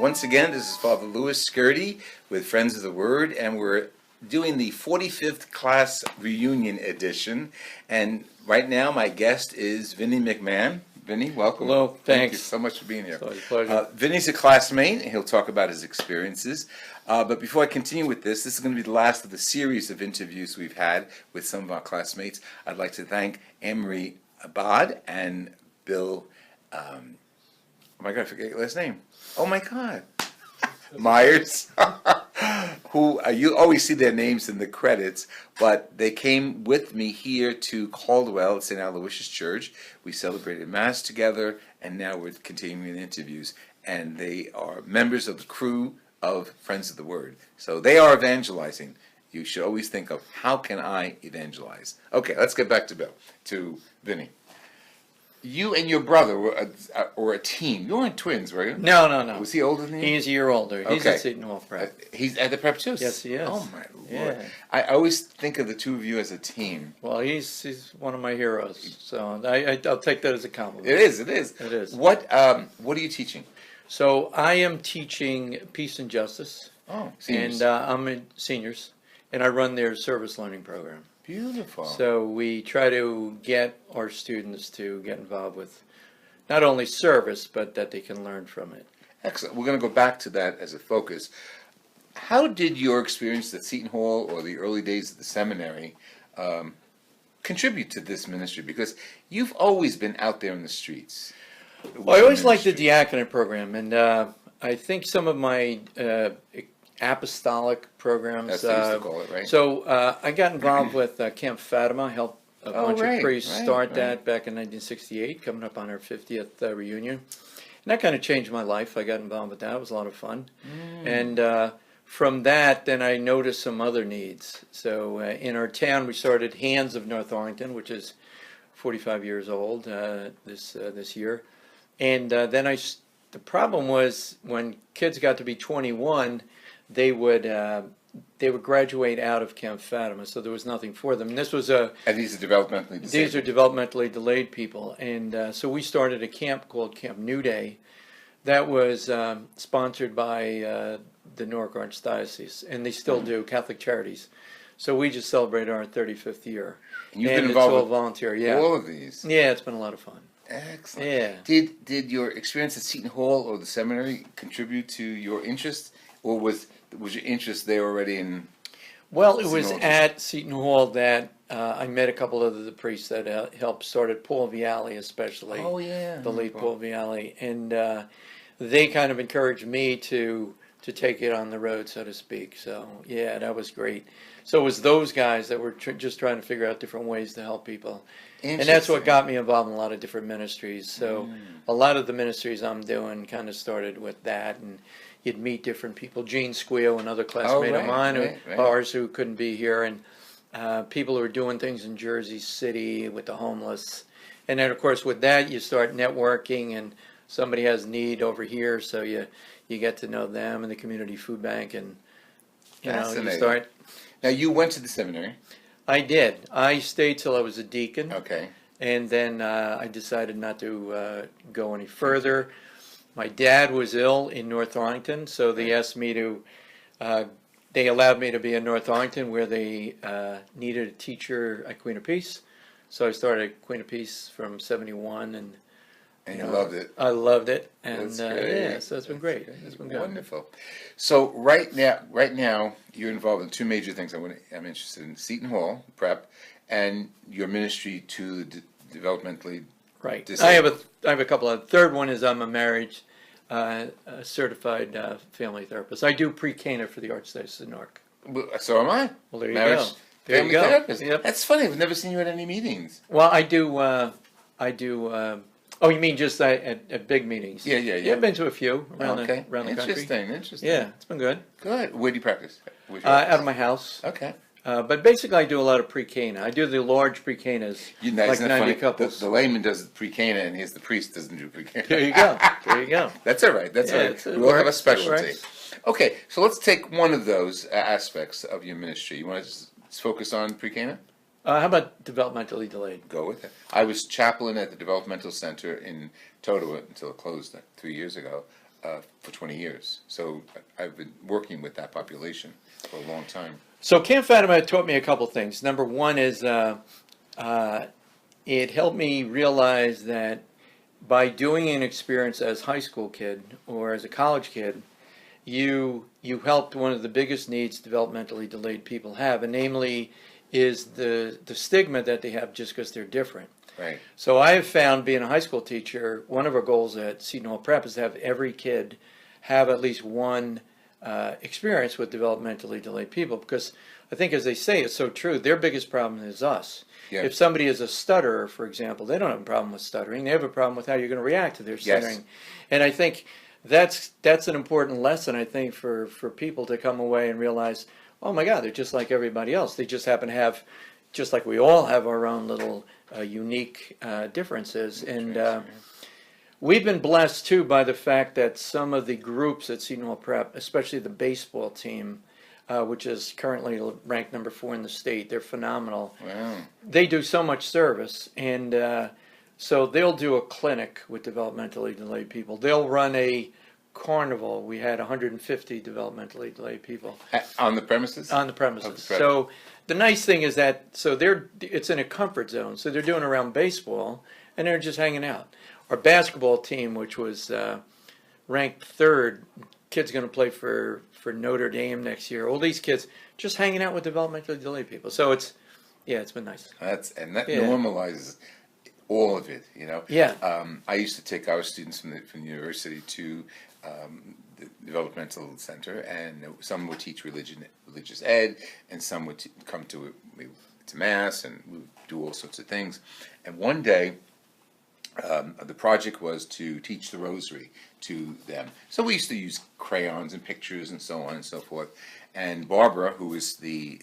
Once again, this is Father Louis Skirty with Friends of the Word, and we're doing the 45th class reunion edition. And right now, my guest is Vinny McMahon. Vinny, welcome. Hello, thanks. Thank you so much for being here. It's always a pleasure. Vinny's a classmate, and he'll talk about his experiences. But before I continue with this is going to be the last of the series of interviews we've had with some of our classmates. I'd like to thank Emery Abad and Bill, oh my God, I forget your last name. Oh my God. Myers, who you always see their names in the credits, but they came with me here to Caldwell at St. Aloysius Church. We celebrated Mass together, and now we're continuing the interviews. And they are members of the crew of Friends of the Word. So they are evangelizing. You should always think of, how can I evangelize? Okay, let's get back to Vinny. You and your brother were a team. You weren't twins, were you? No. Was he older than you? He's a year older. He's Okay. at Seton Hall prep. He's at the prep too? Yes, he is. Oh, my Lord. Yeah. I always think of the two of you as a team. Well, he's one of my heroes, so I'll take that as a compliment. It is. It is. What are you teaching? So I am teaching Peace and Justice. Oh, seniors. And I'm in seniors, and I run their service learning program. Beautiful. So we try to get our students to get involved with not only service, but that they can learn from it. Excellent. We're going to go back to that as a focus. How did your experience at Seton Hall or the early days of the seminary contribute to this ministry? Because you've always been out there in the streets. Well, I always liked the diaconate program, and I think some of my apostolic programs. That's what they used to call it, right? So I got involved with Camp Fatima, helped a bunch of priests start that back in 1968, coming up on our 50th reunion. And that kind of changed my life. I got involved with that. It was a lot of fun. And from that, then I noticed some other needs. So in our town, we started Hands of North Arlington, which is 45 years old this year. And then the problem was when kids got to be 21, they would graduate out of Camp Fatima, so there was nothing for them. And this was And these are developmentally disabled. These are developmentally delayed people, and so we started a camp called Camp New Day, that was sponsored by the Newark Archdiocese, and they still do, Catholic Charities. So we just celebrated our 35th year. And you've been involved it's all with volunteer, yeah. all of these. Yeah, it's been a lot of fun. Excellent. Yeah. Did your experience at Seton Hall or the seminary contribute to your interest, or was your interest there already in? Well, it was at Seton Hall that I met a couple of the priests that helped started Paul Vialli, especially. Oh yeah, the late Paul Vialli, and they kind of encouraged me to take it on the road, so to speak. So yeah, that was great. So it was those guys that were just trying to figure out different ways to help people. And that's what got me involved in a lot of different ministries. So a lot of the ministries I'm doing kind of started with that, and you'd meet different people. Gene Squeo, another classmate of mine, ours who couldn't be here, and people who are doing things in Jersey City with the homeless. And then, of course, with that, you start networking, and somebody has need over here, so you get to know them and the community food bank, and you start. Now, you went to the seminary. I did. I stayed till I was a deacon. Okay. And then I decided not to go any further. My dad was ill in North Arlington, so they asked me to, they allowed me to be in North Arlington where they needed a teacher at Queen of Peace. So I started at Queen of Peace from 71, and you loved it. I loved it, and yeah, so it's been great. It's been good. Wonderful. So right now, you're involved in two major things. I'm interested in Seton Hall prep and your ministry to the developmentally disabled. I have a couple of. Third one is I'm a marriage certified family therapist. I do pre-Cana for the Archdiocese of Newark. So am I. Well, there you go. There you go. Therapist. Yep. That's funny. I've never seen you at any meetings. Well, I do. Oh, you mean just at big meetings? Yeah. Yeah, I've been to a few around the country. Interesting. Yeah, it's been good. Good. Where do you practice? Out of my house. Okay. But basically, I do a lot of pre-Cana. I do the large pre-Canas, like 90 couples. The layman does pre-Cana, and the priest doesn't do pre-Cana. There you go. There you go. That's all right. That's all right. We all have a specialty. Okay, so let's take one of those aspects of your ministry. You want to just focus on pre-Cana? How about developmentally delayed? Go with it. I was chaplain at the Developmental Center in Totowa until it closed 3 years ago. for 20 years. So I've been working with that population for a long time. So Camp Fatima taught me a couple things. Number one is it helped me realize that by doing an experience as a high school kid or as a college kid, you helped one of the biggest needs developmentally delayed people have, and namely is the stigma that they have just because they're different. Right. So I have found, being a high school teacher, one of our goals at Seton Hall Prep is to have every kid have at least one experience with developmentally delayed people, because I think, as they say, it's so true, their biggest problem is us. Yeah. If somebody is a stutterer, for example, they don't have a problem with stuttering. They have a problem with how you're going to react to their stuttering. Yes. And I think that's an important lesson, I think, for people to come away and realize, oh my God, they're just like everybody else. They just happen to have, just like we all have our own little unique differences. And we've been blessed, too, by the fact that some of the groups at Seton Hall Prep, especially the baseball team, which is currently ranked number 4 in the state, they're phenomenal. Wow. They do so much service, and so they'll do a clinic with developmentally delayed people. They'll run a carnival. We had 150 developmentally delayed people. On the premises? On the premises. So the nice thing is that, it's in a comfort zone. So they're doing around baseball, and they're just hanging out. Our basketball team, which was ranked 3rd, kid's going to play for Notre Dame next year. All these kids just hanging out with developmentally delayed people. So it's been nice. That normalizes all of it, you know. Yeah. I used to take our students from the university to the developmental center, and some would teach religious ed, and some would come to mass, and we would do all sorts of things. And one day, the project was to teach the Rosary to them. So we used to use crayons and pictures and so on and so forth. And Barbara, who was the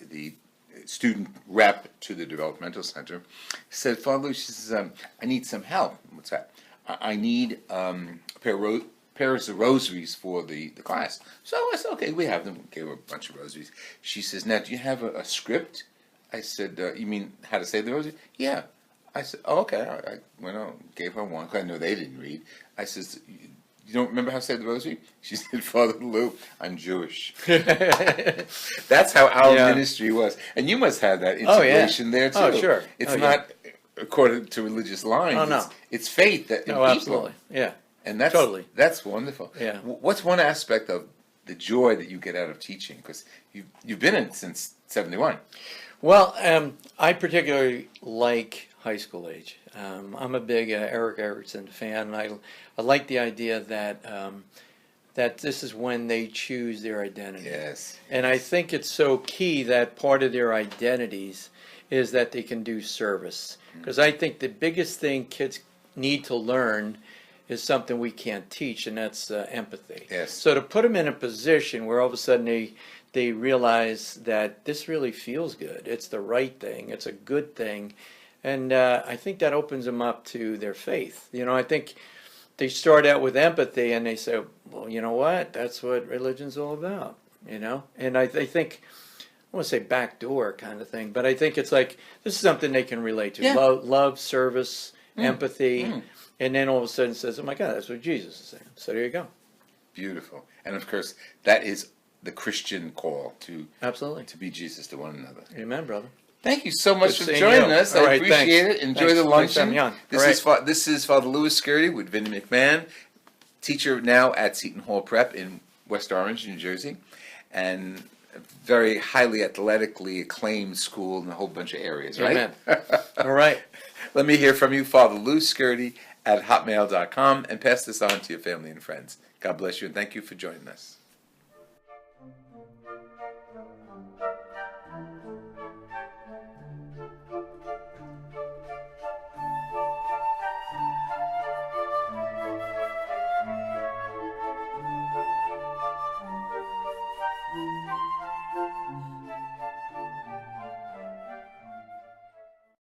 student rep to the developmental center, said, Father Lou, she says, I need some help. What's that? I need pairs of rosaries for the class. So I said, okay, we have them. Gave her a bunch of rosaries. She says, now, do you have a script? I said, you mean how to say the rosary? Yeah. I said, oh, okay. I went on, gave her one, because I know they didn't read. I says, you don't remember how to say the rosary? She said, Father Lou, I'm Jewish. That's how our ministry was. And you must have that integration there, too. Oh, sure. It's not according to religious lines. Oh, no. It's faith that in people. Absolutely. Yeah. And that's wonderful. Yeah. What's one aspect of the joy that you get out of teaching? Because you've been in it since 71. Well, I particularly like high school age. I'm a big Eric Erickson fan. I like the idea that that this is when they choose their identity. Yes. And I think it's so key that part of their identities is that they can do service. Because I think the biggest thing kids need to learn is something we can't teach, and that's empathy. Yes. So to put them in a position where all of a sudden they realize that this really feels good, it's the right thing, it's a good thing, and I think that opens them up to their faith. You know, I think they start out with empathy and they say, well, you know what, that's what religion's all about, you know? And I think, I want to say backdoor kind of thing, but I think it's like, this is something they can relate to. Yeah. Love, service, empathy, and then all of a sudden says, oh my God, that's what Jesus is saying. So there you go. Beautiful. And of course, that is the Christian call to Absolutely. to be Jesus to one another. Amen, brother. Thank you so much Good for seeing joining you. us. All I right, appreciate thanks. it. Enjoy Thanks. the Thanks for luncheon. having me on. This is Father Louis Scurity with Vinnie McMahon, teacher now at Seton Hall Prep in West Orange, New Jersey, and a very highly athletically acclaimed school in a whole bunch of areas, right? Amen. All right. Let me hear from you, Father Louis Scurity at hotmail.com, and pass this on to your family and friends. God bless you, and thank you for joining us.